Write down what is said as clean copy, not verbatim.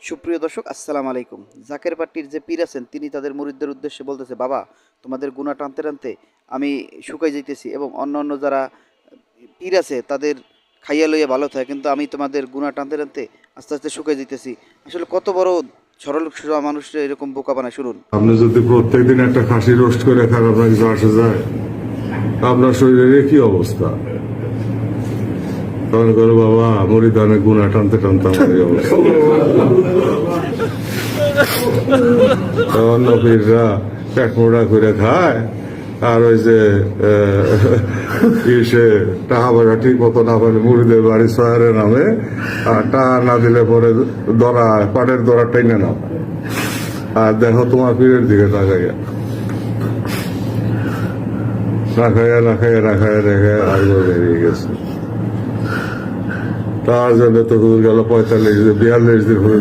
সুপ্রিয় দর্শক, আসসালামু আলাইকুম। জাকের পাট্টির যে পীর আছেন তিনি তাদের মুরিদদের উদ্দেশ্যে বলতেছে, বাবা তোমাদের গুনাহ টানতে টানতে আমি শুকাই যাইতেছি এবং অন্য অন্য যারা পীর আছে তাদের খাইয়া লইয়া ভালো থাকে, কিন্তু আমি তোমাদের গুনাহ টানতে টানতে আস্তে আস্তে শুকাই যাইতেছি। আসলে কত বড় সরল সোজা মানুষরা এরকম বোকা বানায় শুনুন। আপনি যদি প্রত্যেকদিন একটা খাসি রোস্ট করে খান, আপনার কিছু আসে যায়? আপনার শরীরের কি অবস্থা? তখন করে বাবা মরিদানে গুণা টানতে টানতে আমার এই অবস্থা। অন্য পীররা পেট মোড়া করে খায়, আর ওই যে ইসে টাকা পয়সা ঠিক মতো না পারে মুড়িদের বাড়ি শহরের নামে, আর টাকা না দিলে পরে দরা পাটের দরা টেনে না পায়। আর দেখো তোমার পীরের দিকে তাকাইয়া না খাইয়া রেখে আর বেরিয়ে গেছে। তার জন্য তো গেল 45 42 দিন হয়ে